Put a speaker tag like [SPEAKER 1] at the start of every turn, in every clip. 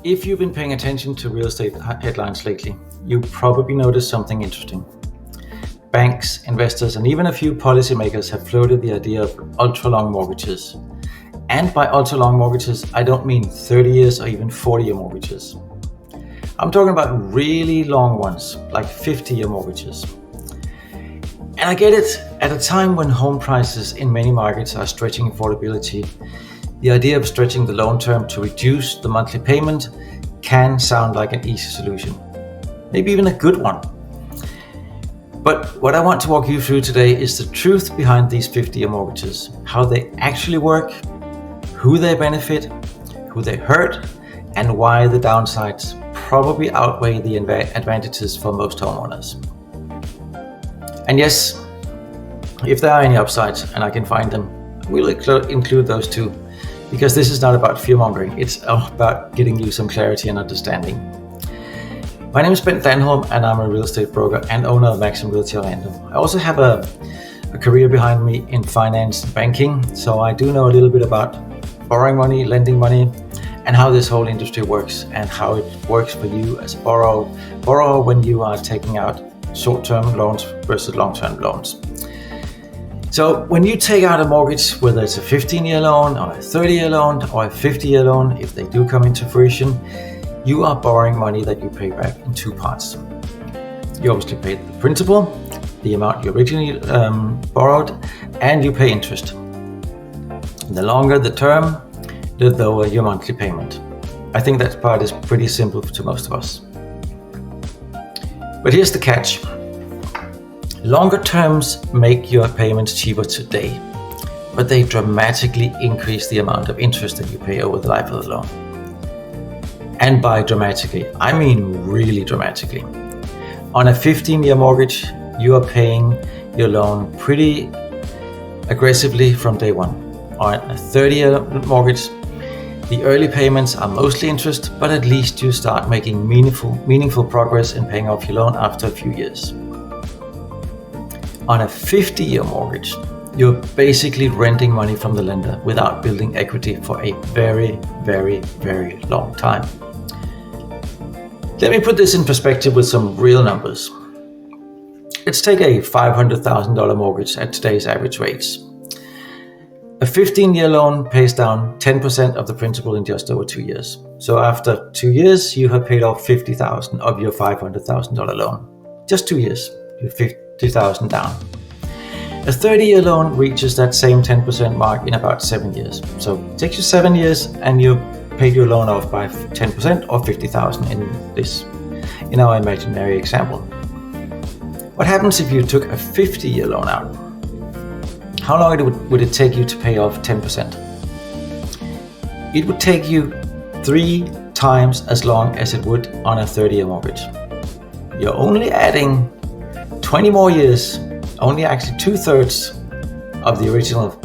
[SPEAKER 1] If you've been paying attention to real estate headlines lately, you probably noticed something interesting. Banks, investors, and even a few policymakers have floated the idea of ultra-long mortgages. And by ultra-long mortgages, I don't mean 30 years or even 40-year mortgages. I'm talking about really long ones, like 50-year mortgages. And I get it, at a time when home prices in many markets are stretching affordability, the idea of stretching the loan term to reduce the monthly payment can sound like an easy solution, maybe even a good one. But what I want to walk you through today is the truth behind these 50-year mortgages, how they actually work, who they benefit, who they hurt, and why the downsides probably outweigh the advantages for most homeowners. And yes, if there are any upsides and I can find them, we'll include those too. Because this is not about fear-mongering, it's about getting you some clarity and understanding. My name is Bent Danholm and I'm a real estate broker and owner of Maxim Realty Orlando. I also have a career behind me in finance and banking, so I do know a little bit about borrowing money, lending money, and how this whole industry works and how it works for you as a borrower when you are taking out short-term loans versus long-term loans. So when you take out a mortgage, whether it's a 15-year loan or a 30-year loan or a 50-year loan, if they do come into fruition, you are borrowing money that you pay back in two parts. You obviously pay the principal, the amount you originally borrowed, and you pay interest. The longer the term, the lower your monthly payment. I think that part is pretty simple to most of us. But here's the catch. Longer terms make your payments cheaper today, but they dramatically increase the amount of interest that you pay over the life of the loan. And by dramatically, I mean really dramatically. On a 15-year mortgage, you are paying your loan pretty aggressively from day one. On a 30-year mortgage, the early payments are mostly interest, but at least you start making meaningful progress in paying off your loan after a few years. On a 50-year mortgage, you're basically renting money from the lender without building equity for a very, very, very long time. Let me put this in perspective with some real numbers. Let's take a $500,000 mortgage at today's average rates. A 15-year loan pays down 10% of the principal in just over 2 years. So after 2 years, you have paid off $50,000 of your $500,000 loan. Just 2 years, you're $50,000 down. A 30-year loan reaches that same 10% mark in about 7 years. So it takes you 7 years and you paid your loan off by 10% or $50,000 in our imaginary example. What happens if you took a 50-year loan out? How long would it take you to pay off 10%? It would take you 3 times as long as it would on a 30-year mortgage. You're only adding 20 more years, only actually 2/3 of the original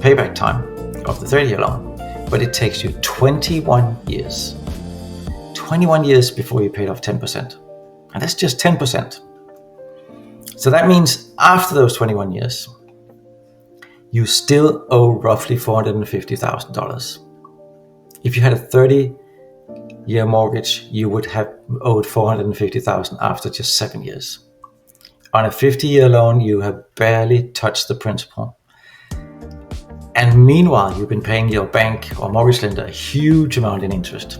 [SPEAKER 1] payback time of the 30-year loan, but it takes you 21 years. 21 years before you paid off 10%. And that's just 10%. So that means after those 21 years, you still owe roughly $450,000. If you had a 30-year mortgage, you would have owed $450,000 after just 7 years. On a 50-year loan, you have barely touched the principal. And meanwhile, you've been paying your bank or mortgage lender a huge amount in interest.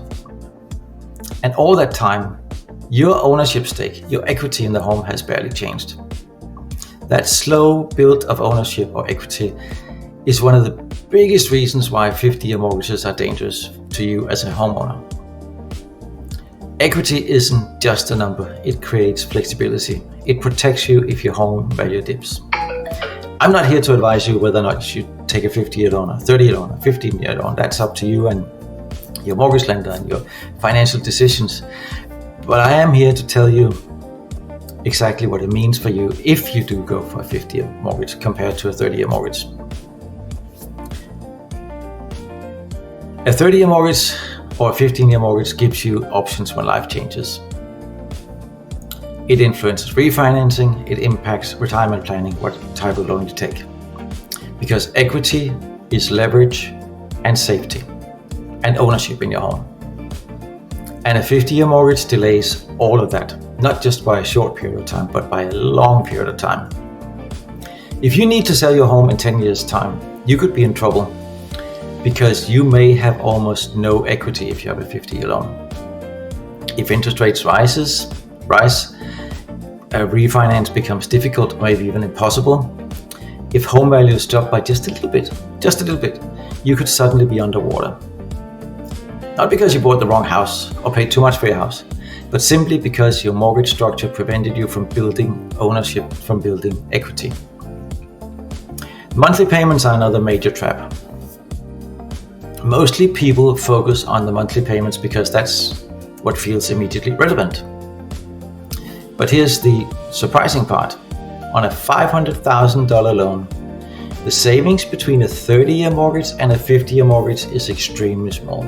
[SPEAKER 1] And all that time, your ownership stake, your equity in the home has barely changed. That slow build of ownership or equity is one of the biggest reasons why 50-year mortgages are dangerous to you as a homeowner. Equity isn't just a number, it creates flexibility. It protects you if your home value dips. I'm not here to advise you whether or not you should take a 50-year loan, a 30-year loan, a 15-year loan. That's up to you and your mortgage lender and your financial decisions. But I am here to tell you exactly what it means for you if you do go for a 50-year mortgage compared to a 30-year mortgage. A 30-year mortgage or a 15-year mortgage gives you options when life changes. It influences refinancing, it impacts retirement planning, what type of loan you take. Because equity is leverage and safety and ownership in your home. And a 50-year mortgage delays all of that, not just by a short period of time, but by a long period of time. If you need to sell your home in 10 years' time, you could be in trouble because you may have almost no equity if you have a 50-year loan. If interest rates rise, a refinance becomes difficult, maybe even impossible. If home values drop by just a little bit, you could suddenly be underwater. Not because you bought the wrong house or paid too much for your house, but simply because your mortgage structure prevented you from building ownership, from building equity. Monthly payments are another major trap. Mostly people focus on the monthly payments because that's what feels immediately relevant. But here's the surprising part. On a $500,000 loan, the savings between a 30-year mortgage and a 50-year mortgage is extremely small.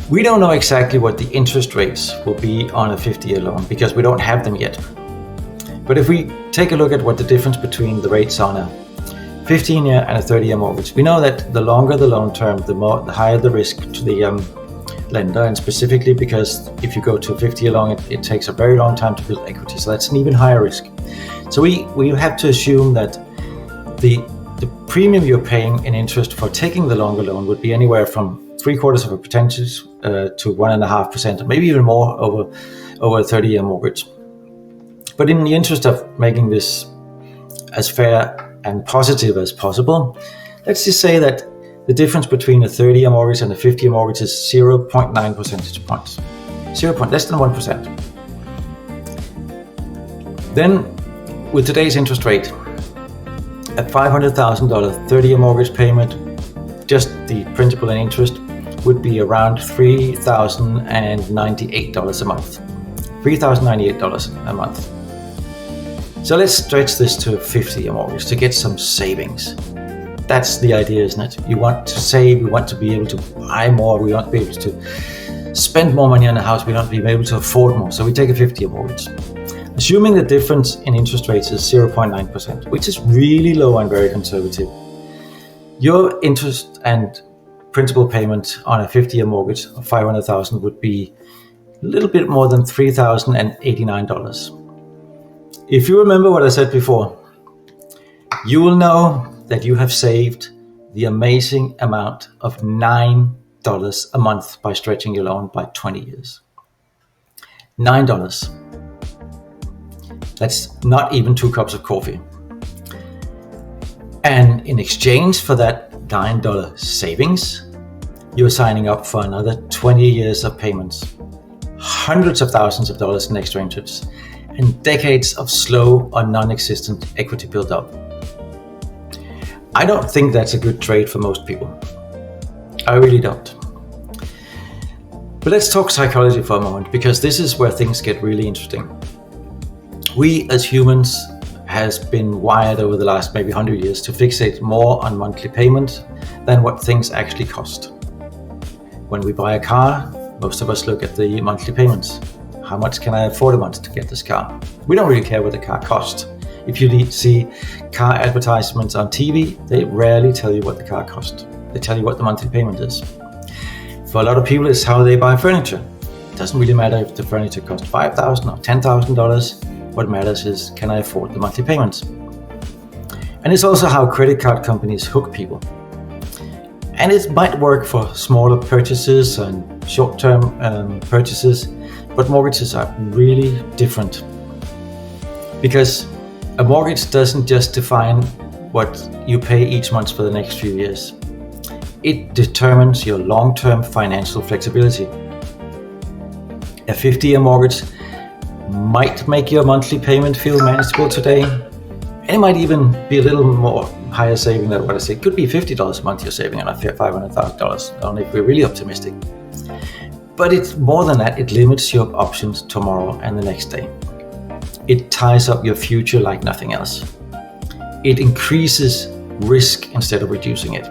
[SPEAKER 1] We don't know exactly what the interest rates will be on a 50-year loan because we don't have them yet. But if we take a look at what the difference between the rates on a 15-year and a 30-year mortgage, we know that the longer the loan term, the higher the risk to the lender, and specifically because if you go to a 50-year loan, it takes a very long time to build equity, so that's an even higher risk. So we have to assume that the premium you're paying in interest for taking the longer loan would be anywhere from 0.75% to 1.5%, maybe even more over a 30-year mortgage. But in the interest of making this as fair and positive as possible, let's just say that the difference between a 30-year mortgage and a 50-year mortgage is 0.9 percentage points. Less than 1%. Then, with today's interest rate, a $500,000 30-year mortgage payment, just the principal and interest, would be around $3,098 a month. $3,098 a month. So let's stretch this to a 50-year mortgage to get some savings. That's the idea, isn't it? You want to save, we want to be able to buy more, we want to be able to spend more money on a house, we want to be able to afford more. So we take a 50-year mortgage. Assuming the difference in interest rates is 0.9%, which is really low and very conservative, your interest and principal payment on a 50-year mortgage of $500,000 would be a little bit more than $3,089. If you remember what I said before, you will know that you have saved the amazing amount of $9 a month by stretching your loan by 20 years. $9. That's not even 2 cups of coffee. And in exchange for that $9 savings, you're signing up for another 20 years of payments, hundreds of thousands of dollars in extra interest, and decades of slow or non-existent equity build-up. I don't think that's a good trade for most people. I really don't. But let's talk psychology for a moment, because this is where things get really interesting. We as humans has been wired over the last maybe 100 years to fixate more on monthly payment than what things actually cost. When we buy a car, most of us look at the monthly payments. How much can I afford a month to get this car? We don't really care what the car costs. If you see car advertisements on TV, they rarely tell you what the car costs. They tell you what the monthly payment is. For a lot of people, it's how they buy furniture. It doesn't really matter if the furniture costs $5,000 or $10,000. What matters is, can I afford the monthly payments? And it's also how credit card companies hook people. And it might work for smaller purchases and short-term purchases, but mortgages are really different. Because a mortgage doesn't just define what you pay each month for the next few years. It determines your long-term financial flexibility. A 50-year mortgage might make your monthly payment feel manageable today. And it might even be a little more higher saving than what I say. It could be $50 a month you're saving on a $500,000, only if we're really optimistic. But it's more than that, it limits your options tomorrow and the next day. It ties up your future like nothing else. It increases risk instead of reducing it.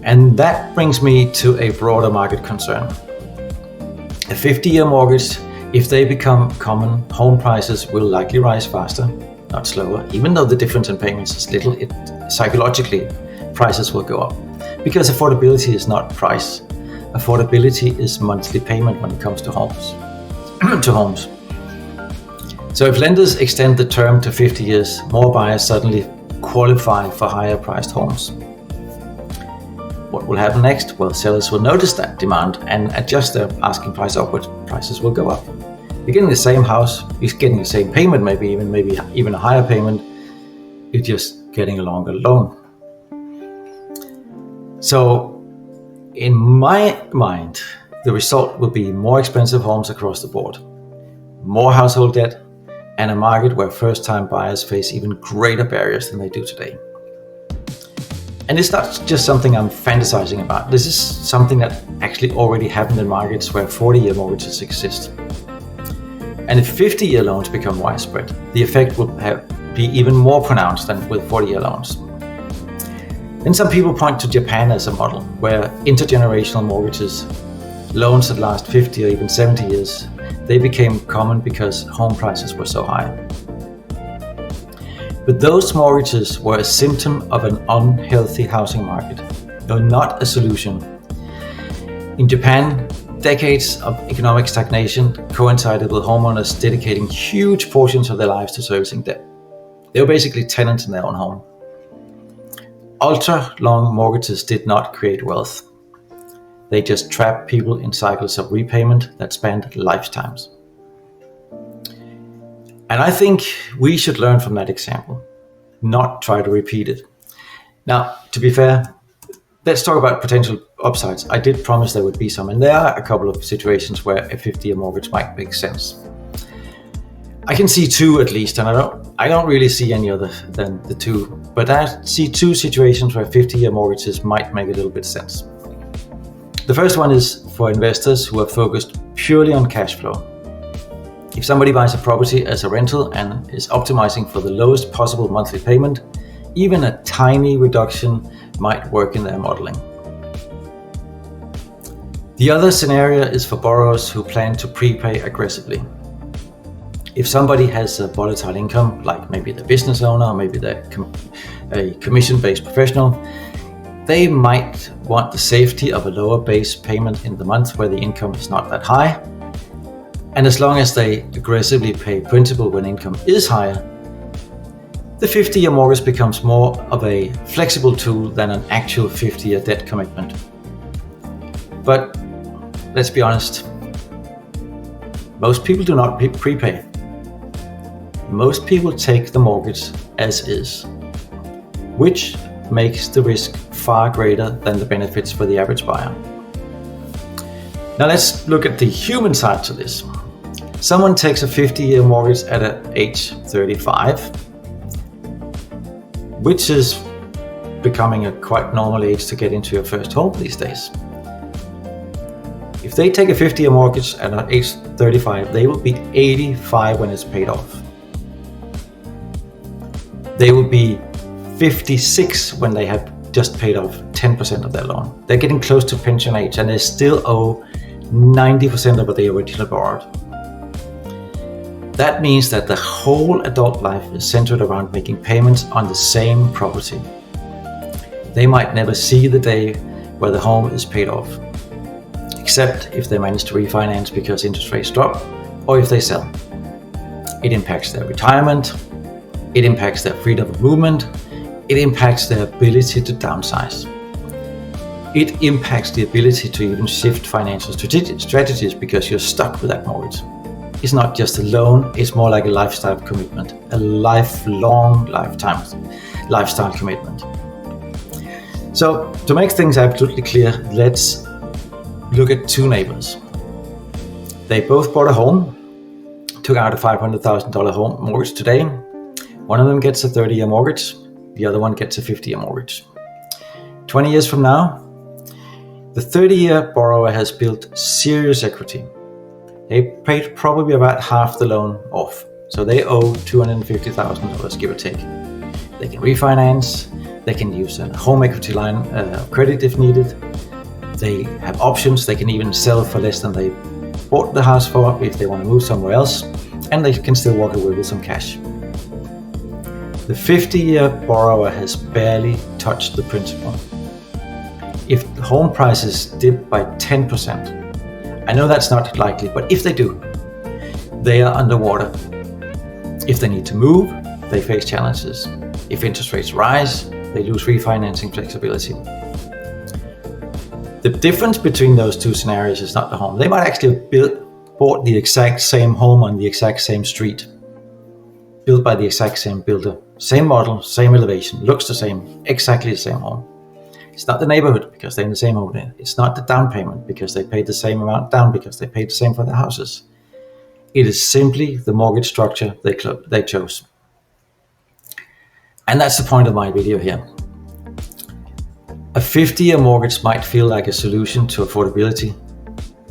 [SPEAKER 1] And that brings me to a broader market concern. A 50-year mortgage, if they become common, home prices will likely rise faster, not slower. Even though the difference in payments is little, psychologically, prices will go up. Because affordability is not price. affordability is monthly payment when it comes to homes. to homes. So if lenders extend the term to 50 years, more buyers suddenly qualify for higher priced homes. What will happen next? Well, sellers will notice that demand and adjust their asking price upwards. Prices will go up. You're getting the same house, you're getting the same payment, maybe even a higher payment. You're just getting a longer loan. So in my mind, the result will be more expensive homes across the board, more household debt, and a market where first-time buyers face even greater barriers than they do today. And it's not just something I'm fantasizing about. This is something that actually already happened in markets where 40-year mortgages exist. And if 50-year loans become widespread, the effect will be even more pronounced than with 40-year loans. Then some people point to Japan as a model, where intergenerational mortgages, loans that last 50 or even 70 years, they became common because home prices were so high. But those mortgages were a symptom of an unhealthy housing market, though not a solution. In Japan, decades of economic stagnation coincided with homeowners dedicating huge portions of their lives to servicing debt. They were basically tenants in their own home. Ultra-long mortgages did not create wealth. They just trapped people in cycles of repayment that spanned lifetimes. And I think we should learn from that example, not try to repeat it. Now, to be fair, let's talk about potential upsides. I did promise there would be some, and there are a couple of situations where a 50-year mortgage might make sense. I can see two at least, and I don't really see any other than the two, but I see two situations where 50-year mortgages might make a little bit sense. The first one is for investors who are focused purely on cash flow. If somebody buys a property as a rental and is optimizing for the lowest possible monthly payment, even a tiny reduction might work in their modeling. The other scenario is for borrowers who plan to prepay aggressively. If somebody has a volatile income, like maybe the business owner, or maybe they're a commission-based professional, they might want the safety of a lower base payment in the month where the income is not that high. And as long as they aggressively pay principal when income is higher, the 50-year mortgage becomes more of a flexible tool than an actual 50-year debt commitment. But let's be honest, most people do not prepay. Most people take the mortgage as is, which makes the risk far greater than the benefits for the average buyer. Now let's look at the human side to this. Someone takes a 50-year mortgage at age 35, which is becoming a quite normal age to get into your first home these days. If they take a 50-year mortgage at age 35, they will be 85 when it's paid off. They will be 56 when they have just paid off 10% of their loan. They're getting close to pension age and they still owe 90% of what they originally borrowed. That means that the whole adult life is centered around making payments on the same property. They might never see the day where the home is paid off, except if they manage to refinance because interest rates drop, or if they sell. It impacts their retirement, it impacts their freedom of movement, it impacts their ability to downsize. It impacts the ability to even shift financial strategies because you're stuck with that mortgage. It's not just a loan, it's more like a lifestyle commitment, a lifelong lifestyle commitment. So to make things absolutely clear, let's look at two neighbors. They both bought a home, took out a $500,000 home mortgage today. One of them gets a 30-year mortgage, the other one gets a 50-year mortgage. 20 years from now, the 30-year borrower has built serious equity. They paid probably about half the loan off, so they owe $250,000, give or take. They can refinance, they can use a home equity line of credit if needed. They have options, they can even sell for less than they bought the house for if they want to move somewhere else, and they can still walk away with some cash. The 50-year borrower has barely touched the principal. if home prices dip by 10%, I know that's not likely, but if they do, they are underwater. If they need to move, they face challenges. If interest rates rise, they lose refinancing flexibility. The difference between those two scenarios is not the home. They might actually have bought the exact same home on the exact same street, built by the exact same builder, same model, same elevation, looks the same, exactly the same home. It's not the neighborhood because they're in the same home. It's not the down payment because they paid the same amount down because they paid the same for their houses. It is simply the mortgage structure they chose. And that's the point of my video here. A 50-year mortgage might feel like a solution to affordability,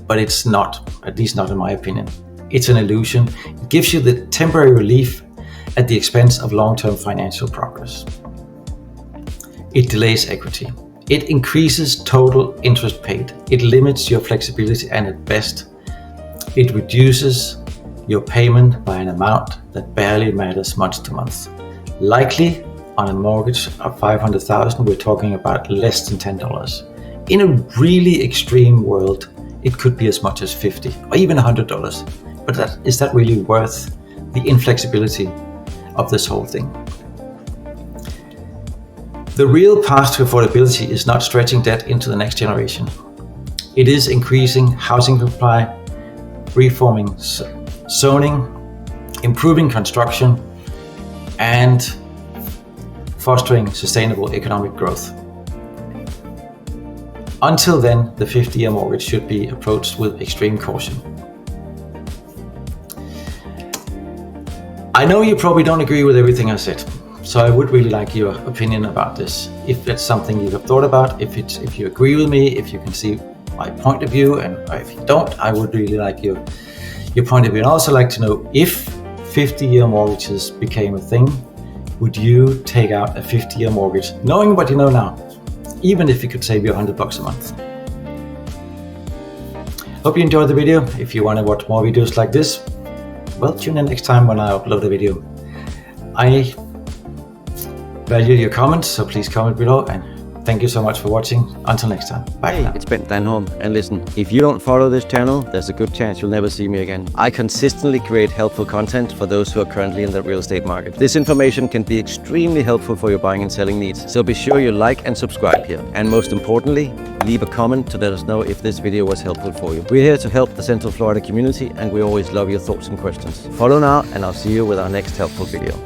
[SPEAKER 1] but it's not, at least not in my opinion. It's an illusion. It gives you the temporary relief at the expense of long-term financial progress. It delays equity. It increases total interest paid. It limits your flexibility, and at best, it reduces your payment by an amount that barely matters month to month. Likely, on a mortgage of $500,000, we're talking about less than $10. In a really extreme world, it could be as much as $50 or even $100. But is that really worth the inflexibility of this whole thing? The real path to affordability is not stretching debt into the next generation. It is increasing housing supply, reforming zoning, improving construction, and fostering sustainable economic growth. Until then, the 50-year mortgage should be approached with extreme caution. I know you probably don't agree with everything I said, so I would really like your opinion about this. If it's something you have thought about, if you agree with me, if you can see my point of view, and if you don't, I would really like your point of view. And I'd also like to know, if 50-year mortgages became a thing, would you take out a 50-year mortgage, knowing what you know now, even if it could save you $100 a month? Hope you enjoyed the video. If you want to watch more videos like this, well, tune in next time when I upload a video. I value your comments, so please comment below, and thank you so much for watching. Until next time, bye.
[SPEAKER 2] Hey, it's Bent Danholm, and listen, if you don't follow this channel, there's a good chance you'll never see me again. I consistently create helpful content for those who are currently in the real estate market. This information can be extremely helpful for your buying and selling needs, so be sure you like and subscribe here. And most importantly, leave a comment to let us know if this video was helpful for you. We're here to help the Central Florida community, and we always love your thoughts and questions. Follow now, and I'll see you with our next helpful video.